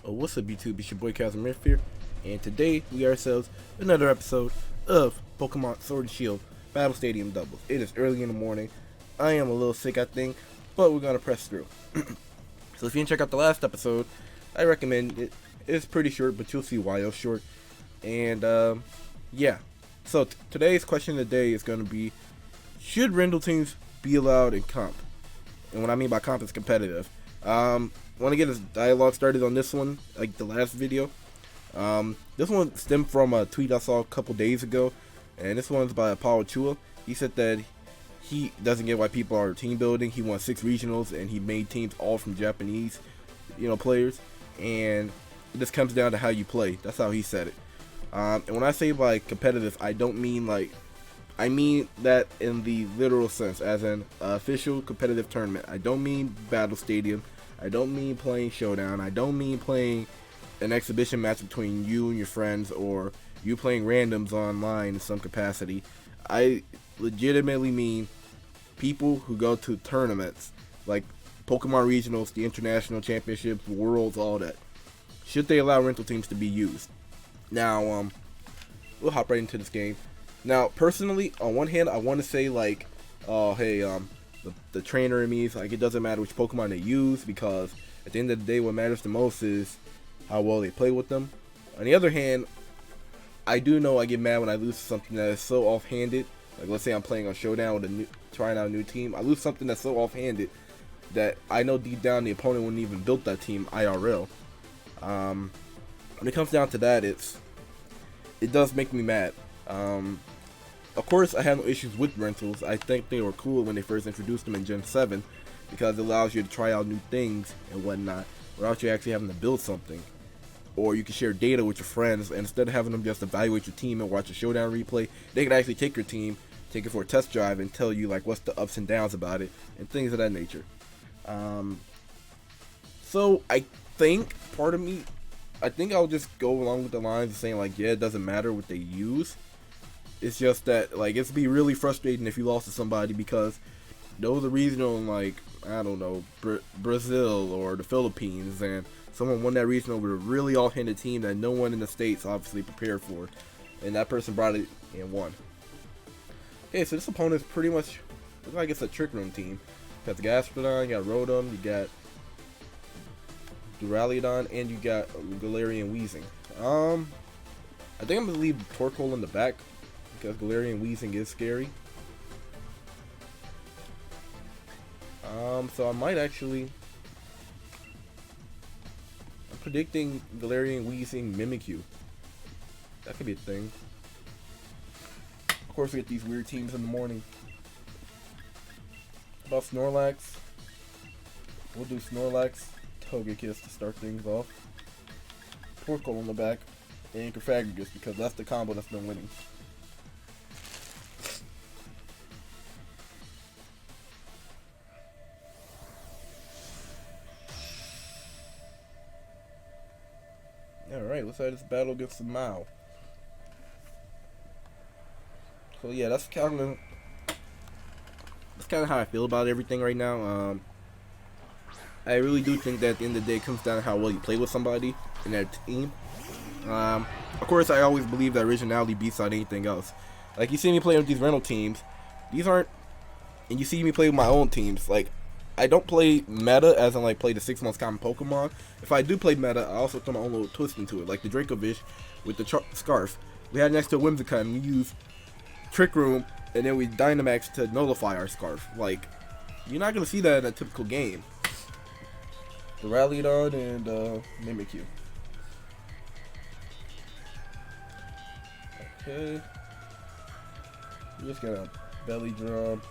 Oh, what's up, YouTube? It's your boy ChasmRift here, and today we ourselves another episode of Pokemon Sword and Shield Battle Stadium Doubles. It is early in the morning. I am a little sick, I think, but we're gonna press through. So if you didn't check out the last episode, I recommend it. It's pretty short, but you'll see why it's short. And yeah. So today's question of the day is gonna be: should rental teams be allowed in comp? And what I mean by comp is competitive. Want to get a dialogue started on this one, like the last video. This one stemmed from a tweet I saw a couple days ago, and this one's by Apollo Chua. He said that he doesn't get why people are team building. He won 6 regionals, and he made teams all from Japanese, players. And it just comes down to how you play. That's how he said it. And when I say by competitive, I don't mean I mean that in the literal sense, as an official competitive tournament. I don't mean Battle Stadium. I don't mean playing Showdown. I don't mean playing an exhibition match between you and your friends, or you playing randoms online in some capacity. I legitimately mean people who go to tournaments like Pokemon Regionals, the International Championships, Worlds, all that. Should they allow rental teams to be used? Now, we'll hop right into this game. Now, personally, on one hand, I want to say the trainer in me is like, it doesn't matter which Pokemon they use, because at the end of the day, what matters the most is how well they play with them. On the other hand, I do know I get mad when I lose something that is so offhanded. Like, let's say I'm playing on Showdown with trying out a new team. I lose something that's so offhanded that I know deep down the opponent wouldn't even build that team IRL. When it comes down to that, it does make me mad. Of course, I have no issues with rentals. I think they were cool when they first introduced them in Gen 7, because it allows you to try out new things and whatnot without you actually having to build something. Or you can share data with your friends, and instead of having them just evaluate your team and watch a Showdown replay, they can actually take your team, take it for a test drive, and tell you like what's the ups and downs about it, and things of that nature. So I think, part of me, I think I'll just go along with the lines of saying like, yeah, it doesn't matter what they use. It's just that, like, it's be really frustrating if you lost to somebody because those are regional in, like, I don't know, Brazil or the Philippines, and someone won that regional with a really all-handed team that no one in the States obviously prepared for, and that person brought it and won. Okay, so this opponent's pretty much looks like it's a Trick Room team. You got the Gastrodon, you got Rotom, you got Duraludon, and you got Galarian Weezing. I think I'm gonna leave Torkoal in the back, because Galarian Weezing is scary. So I might actually... I'm predicting Galarian Weezing Mimikyu. That could be a thing. Of course, we get these weird teams in the morning. About Snorlax. We'll do Snorlax, Togekiss to start things off. Torkoal in the back, and Cofagrigus, because that's the combo that's been winning. Alright, let's have this battle against the Mao. So yeah, that's kind of how I feel about everything right now. I really do think that at the end of the day, it comes down to how well you play with somebody in that team. Of course, I always believe that originality beats out anything else. Like, you see me playing with these rental teams, these aren't, and you see me play with my own teams, like, I don't play meta as in like play the 6 months common Pokemon. If I do play meta, I also throw my own little twist into it, like the Dracovish with the Scarf. We had next to Whimsicott, and we use Trick Room, and then we Dynamax to nullify our Scarf. Like, you're not gonna see that in a typical game. The Duraludon and Mimikyu. Okay. We're just gonna belly drum.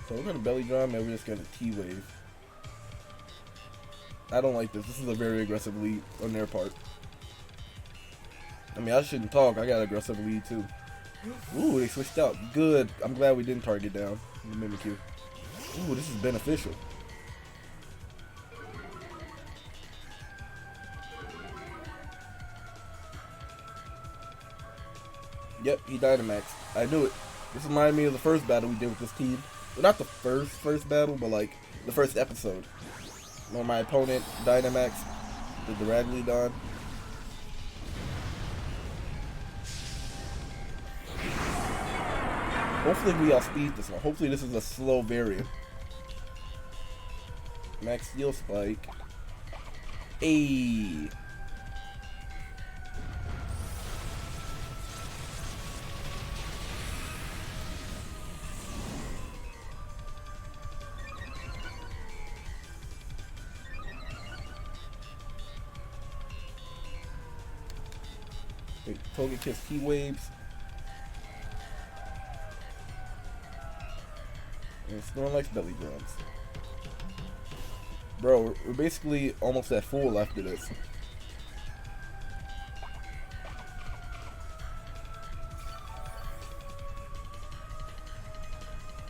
So we're gonna belly drum, and we're just gonna T-Wave. I don't like this. This is a very aggressive lead on their part. I mean, I shouldn't talk. I got aggressive lead too. Ooh, they switched out. Good. I'm glad we didn't target down the Mimikyu. Ooh, this is beneficial. Yep, he Dynamaxed. I knew it. This reminded me of the first battle we did with this team. Well, not the first battle, but like the first episode. When my opponent, Dynamax, did the Raglidon. Hopefully we outspeed this one. Hopefully this is a slow variant. Max Steel Spike. Ayy. Togekiss Key Waves. And Snorlax Belly Drums. Bro, we're basically almost at full after this.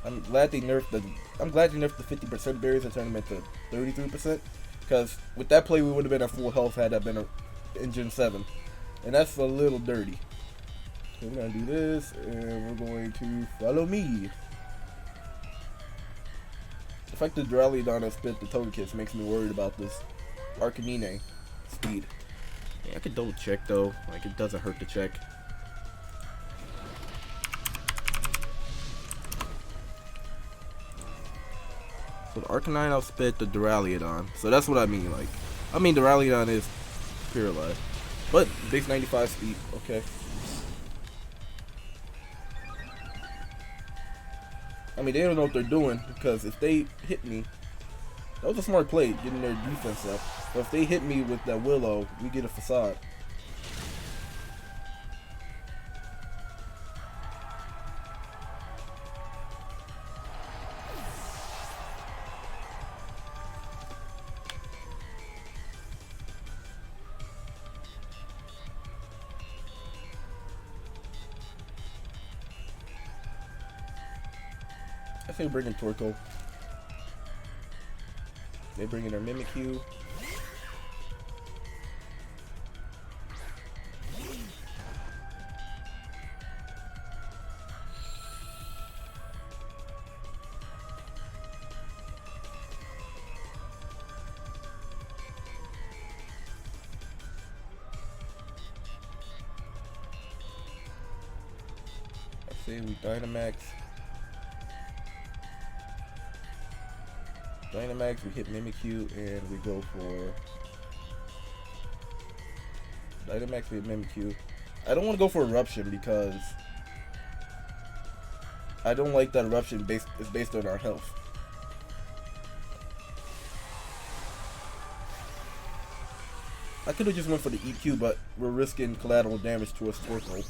I'm glad they nerfed the 50% berries and turned them into 33%. Because with that play we would have been at full health had that been in Gen 7. And that's a little dirty. So we're gonna do this and we're going to follow me. The fact that Duraludon has spit the Togekiss makes me worried about this Arcanine speed. Yeah, I could double check though, like it doesn't hurt to check. So the Arcanine outspit the Duraludon, so that's what I mean. Like, I mean Duraludon is paralyzed, but base 95 speed. Okay. I mean, they don't know what they're doing, because if they hit me, that was a smart play, getting their defense up. But if they hit me with that Willow, we get a facade. I think we're bringing Torkoal. They bring in their Mimikyu. I say we Dynamax. Dynamax, we hit Mimikyu, and we go for Dynamax, we hit Mimikyu. I don't want to go for Eruption because I don't like that Eruption is based on our health. I could have just went for the EQ, but we're risking collateral damage towards Torkoal.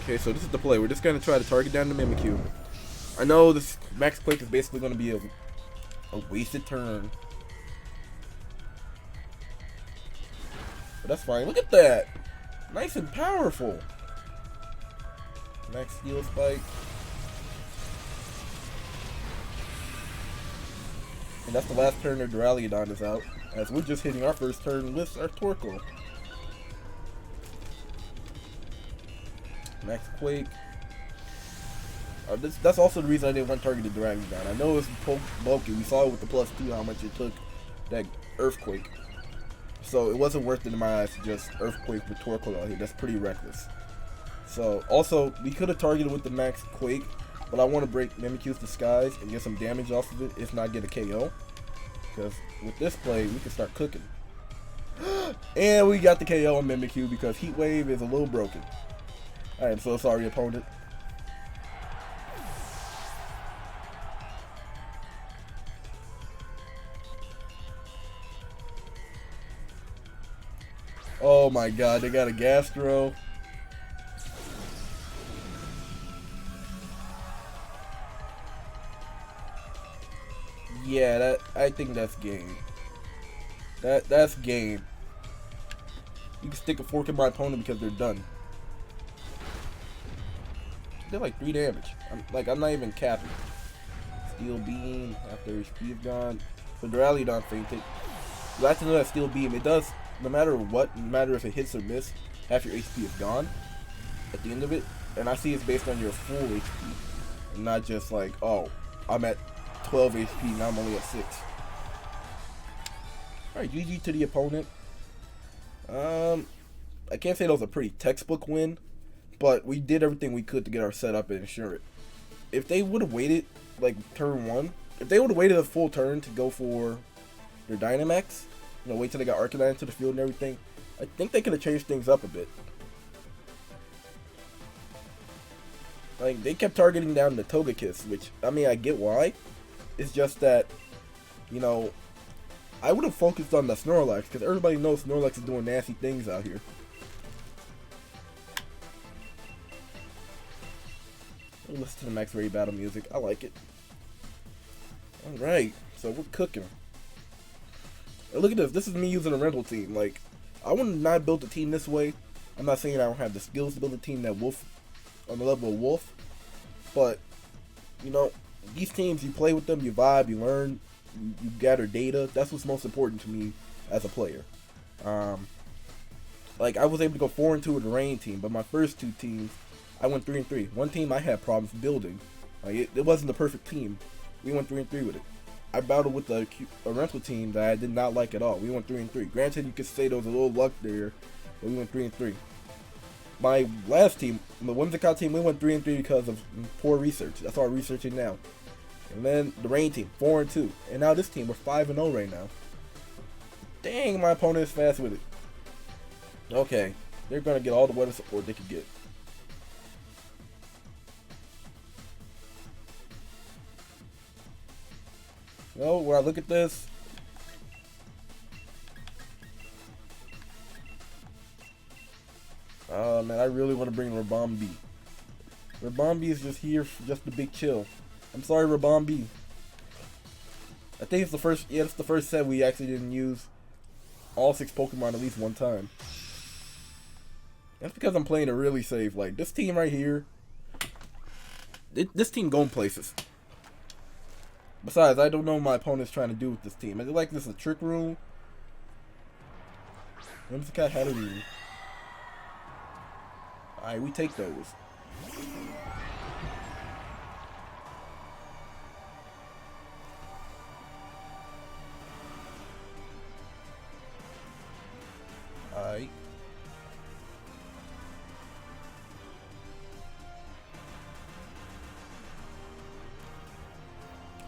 Okay, so this is the play. We're just going to try to target down the Mimikyu. I know this Max Quake is basically going to be a wasted turn. But that's fine. Look at that! Nice and powerful. Max Steel Spike. And that's the last turn their Duraludon is out, as we're just hitting our first turn with our Torkoal. Max Quake. That's also the reason I didn't want targeted Duraludon. I know it's bulky. We saw it with the +2 how much it took that Earthquake. So it wasn't worth it in my eyes to just Earthquake with Torkoal out here. That's pretty reckless. So also we could have targeted with the Max Quake, but I want to break Mimikyu's Disguise and get some damage off of it, if not get a KO. Because with this play we can start cooking. And we got the KO on Mimikyu because Heat Wave is a little broken. I am so sorry, opponent. Oh my god, they got a Gastro. Yeah, I think that's game. That's game. You can stick a fork in my opponent because they're done. They're like 3 damage. I'm not even capping. Steel Beam after HP is gone. So Duraludon fainted. You have to know that Steel Beam, it does, no matter what, no matter if it hits or miss, half your HP is gone at the end of it. and I see it's based on your full HP, and not just like, oh, I'm at 12 HP, now I'm only at 6. Alright, GG to the opponent. I can't say that was a pretty textbook win, but we did everything we could to get our setup and ensure it. If they would have waited, like, turn 1, if they would have waited a full turn to go for their Dynamax, you know, wait till they got Arcanine into the field and everything, I think they could have changed things up a bit. Like, they kept targeting down the Togekiss, which, I mean, I get why. It's just that, you know, I would have focused on the Snorlax, because everybody knows Snorlax is doing nasty things out here. Listen to the Max Ready Battle music. I like it. Alright, so we're cooking. And look at this. This is me using a rental team. Like, I would not build a team this way. I'm not saying I don't have the skills to build a team that Wolf, on the level of Wolf. But, you know, these teams, you play with them, you vibe, you learn, you gather data. That's what's most important to me as a player. Like, I was able to go 4-2 with the Rain team, but my first 2 teams, I went 3-3. One team I had problems building. Like, it wasn't the perfect team. We went 3-3 with it. I battled with a rental team that I did not like at all. We went 3-3. Granted, you could say there was a little luck there, but we went 3-3. My last team, the Whimsicott team, we went 3-3 because of poor research. That's all I'm researching now. And then the Rain team, 4-2. And now this team, we're 5-0 right now. Dang, my opponent is fast with it. Okay, they're going to get all the weather support they could get. You know, when I look at this, man, I really want to bring Rabombi. Rabombi is just here for just the big chill. I'm sorry, Rabombi. I think it's the first, yeah, it's the first set we actually didn't use all 6 Pokemon at least one time. That's because I'm playing it really safe. Like, this team right here, this team going places. Besides, I don't know what my opponent's trying to do with this team. Is it like this is a trick room? Whimsicott Hatterene. Alright, we take those. Alright.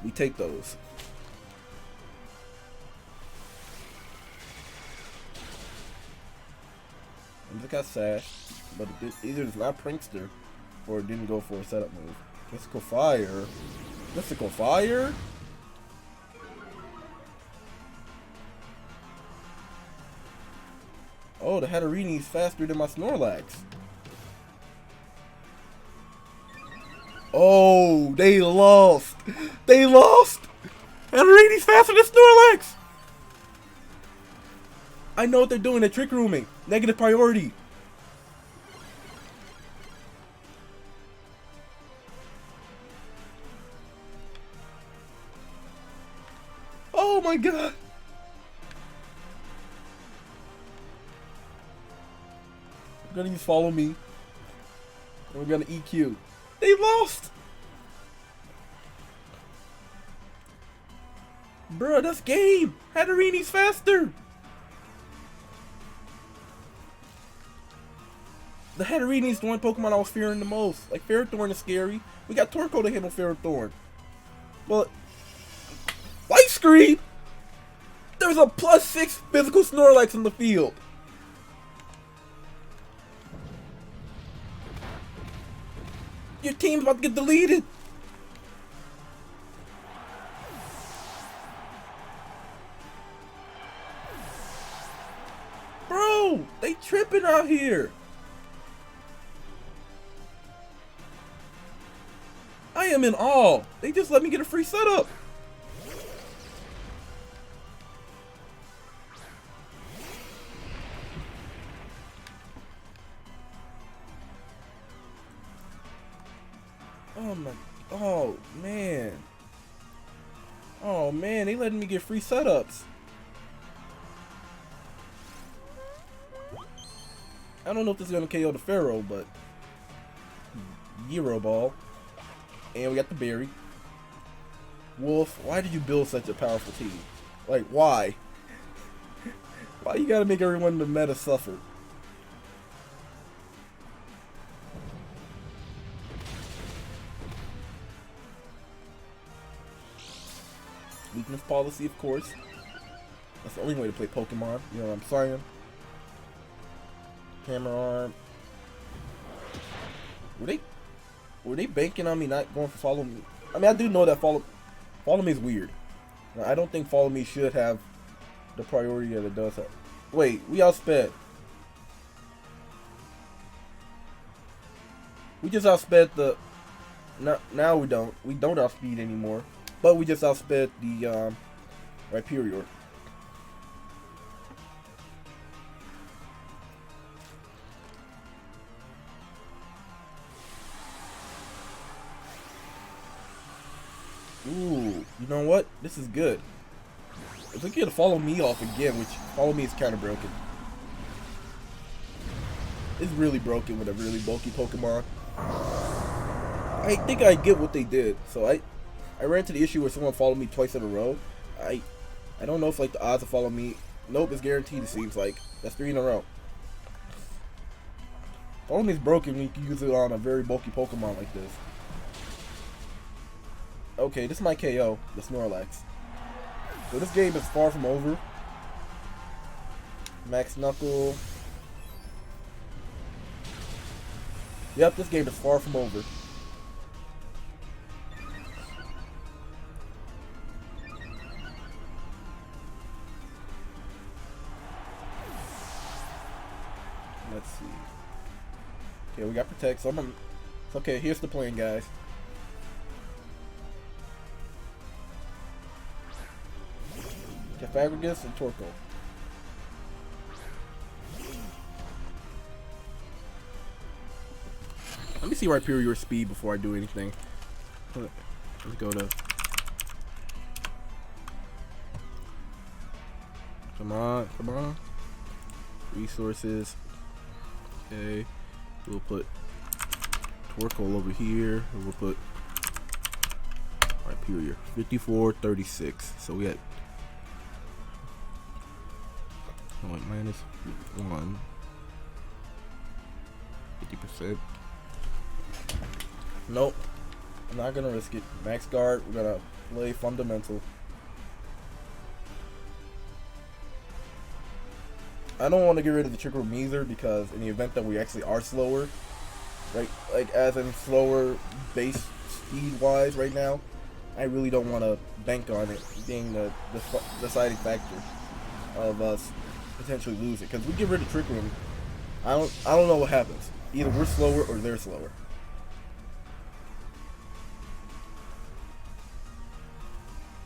We take those. Look at Sash, but either it's not Prankster or it didn't go for a setup move. Mystical Fire. Mystical Fire? Oh, the Hatterene is faster than my Snorlax. Oh, they lost. They lost. Hatterene's faster than Snorlax. I know what they're doing. They're trick rooming. Negative priority. Oh my god. I'm gonna use follow me. And we're gonna EQ. They lost! Bruh, that's game! Hatterene's faster! The Hatterene's the one Pokemon I was fearing the most. Like, Ferrothorn is scary. We got Torkoal to handle Ferrothorn. But Light Screen! There's a +6 physical Snorlax in the field. Your team's about to get deleted. Bro, they tripping out here. I am in awe. They just let me get a free setup. Oh my, oh man. Oh man, they letting me get free setups. I don't know if this is gonna KO the Pharaoh, but Gyro Ball. And we got the Berry. Wolf, why did you build such a powerful team? Like, why? Why you gotta make everyone in the meta suffer? Weakness policy, of course. That's the only way to play Pokemon. You know what I'm saying? Hammer Arm. Were they banking on me not going for Follow Me? I mean, I do know that Follow Me is weird. I don't think Follow Me should have the priority that it does have. Wait, we outsped. We just outsped the. Now we don't. We don't outspeed anymore. But we just outsped the Rhyperior. Ooh, you know what? This is good. If we can Follow Me off again, which Follow Me is kind of broken. It's really broken with a really bulky Pokemon. I think I get what they did. So I ran into the issue where someone followed me twice in a row. I don't know if like the odds of Follow Me. Nope, it's guaranteed. It seems like that's 3 in a row. Follow Me is broken when you can use it on a very bulky Pokemon like this. Okay, this is my KO, the Snorlax. So this game is far from over. Max Knuckle. Yep, this game is far from over. Let's see. Okay, we got Protect, so okay, here's the plan, guys. Cofagrigus and Torkoal. Let me see Rhyperior speed before I do anything. Let's go to. Come on, come on. Resources. Okay. We'll put Torkoal over here. And we'll put Rhyperior. 54-36. So we had. Oh, wait, -1. 50%. Nope. I'm not gonna risk it. Max Guard, we're gonna play Fundamental. I don't want to get rid of the Trick Room either because in the event that we actually are slower, right, like as in slower base speed wise right now, I really don't want to bank on it being the deciding factor of us potentially lose it. Because we get rid of Trick Room, I don't know what happens. Either we're slower or they're slower.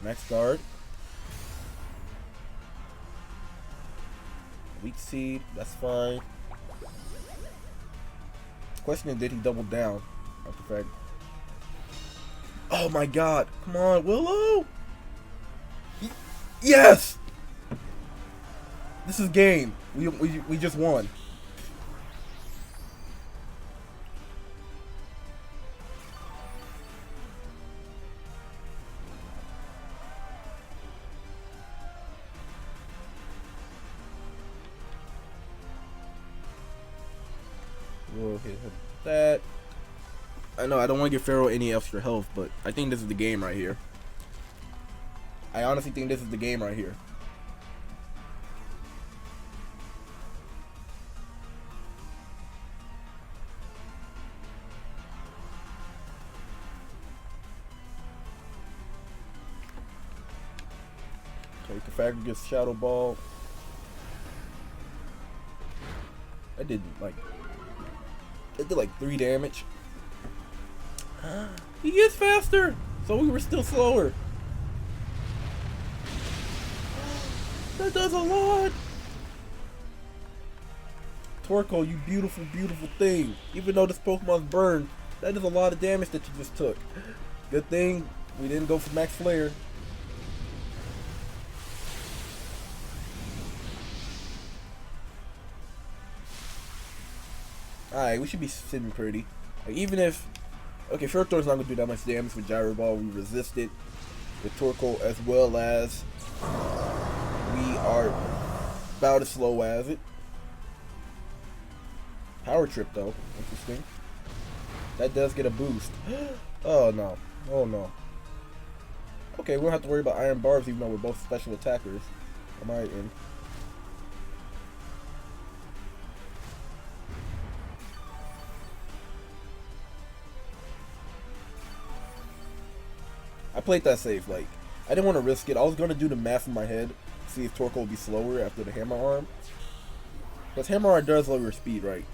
Max Guard. Weak Seed, that's fine. Question is, did he double down? Perfect. Oh my god. Come on, Willow! Yes! This is game. We just won. We'll hit him with that. I know I don't want to give Pharaoh any extra health, but I think this is the game right here. I honestly think this is the game right here. Okay, Cofagrigus Shadow Ball. I did like. It did like 3 damage. He is faster, so we were still slower. That does a lot. Torkoal, you beautiful, beautiful thing. Even though this Pokemon's burned, that is a lot of damage that you just took. Good thing we didn't go for Max Flare. Alright, we should be sitting pretty. Like, even if Okay, Short Thorn's not going to do that much damage with Gyro Ball. We resist it with Torkoal, as well as we are about as slow as it. Power Trip, though. Interesting. That does get a boost. Oh, no. Oh, no. Okay, we don't have to worry about Iron Barbs, even though we're both special attackers. Am I in? I played that safe. Like, I didn't want to risk it. I was going to do the math in my head, see if Torkoal would be slower after the Hammer Arm. Because Hammer Arm does lower your speed, right?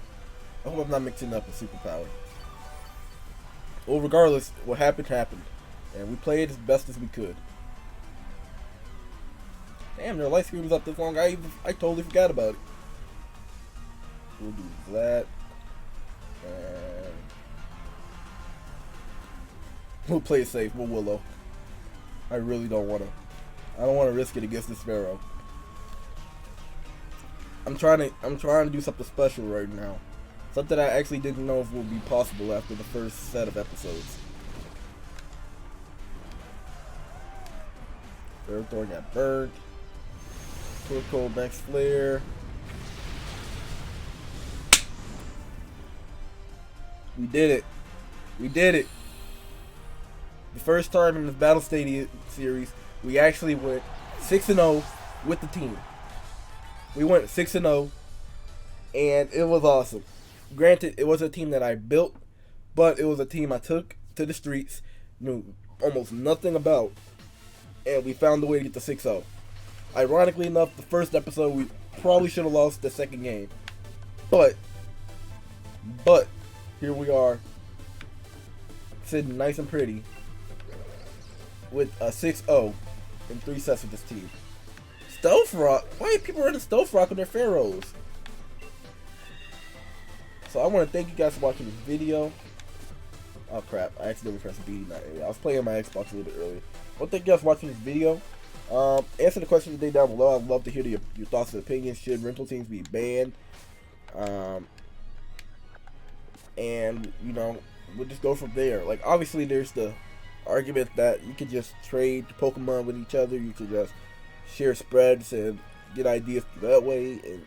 I hope I'm not mixing up a superpower. Well, regardless, what happened, happened. And we played as best as we could. Damn, their light screen was up this long. I totally forgot about it. We'll do that. And we'll play it safe. We'll Willow. I really don't want to. I don't want to risk it against the Sparrow. I'm trying to do something special right now. Something I actually didn't know if would be possible after the first set of episodes. Third Thorn got burned. Torkoal next flare. We did it. We did it. The first time in this Battle Stadium series, we actually went 6-0 with the team. We went 6-0, and it was awesome. Granted, it was a team that I built, but it was a team I took to the streets, knew almost nothing about, and we found a way to get to 6-0. Ironically enough, the first episode, we probably should have lost the second game. But, here we are, sitting nice and pretty, with a 6-0 in 3 sets with this team. Stealth Rock? Why are people running Stealth Rock on their Pharaohs? So I want to thank you guys for watching this video. Oh crap, I accidentally pressed B. I was playing on my Xbox a little bit earlier. I want to thank you guys for watching this video. Answer the question today down below. I'd love to hear your thoughts and opinions. Should rental teams be banned? And, you know, we'll just go from there. Like, obviously there's the argument that you could just trade Pokemon with each other. You could just share spreads and get ideas that way and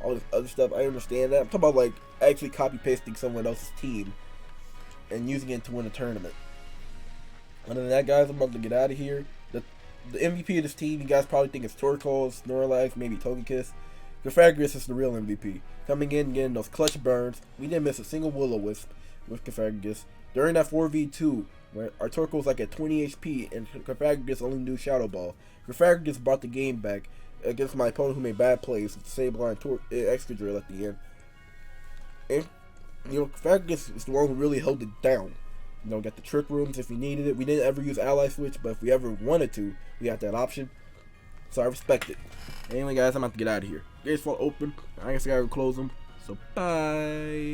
all this other stuff. I understand that. I'm talking about, like, actually copy-pasting someone else's team and using it to win a tournament. Other than that, guys, I'm about to get out of here. The MVP of this team, you guys probably think it's Torkoal, Snorlax, maybe Togekiss. Cofagrigus is the real MVP. Coming in, getting those clutch burns. We didn't miss a single Will-O-Wisp with Cofagrigus. During that 4v2, where our Torkoal was like at 20 HP and Cofagrigus only knew Shadow Ball. Cofagrigus brought the game back against my opponent who made bad plays with the Sableye and Excadrill at the end. And, you know, Cofagrigus is the one who really held it down. You know, got the trick rooms if we needed it. We didn't ever use Ally Switch, but if we ever wanted to, we had that option. So I respect it. Anyway, guys, I'm about to get out of here. Gates fall open. I guess I gotta close them. So, bye.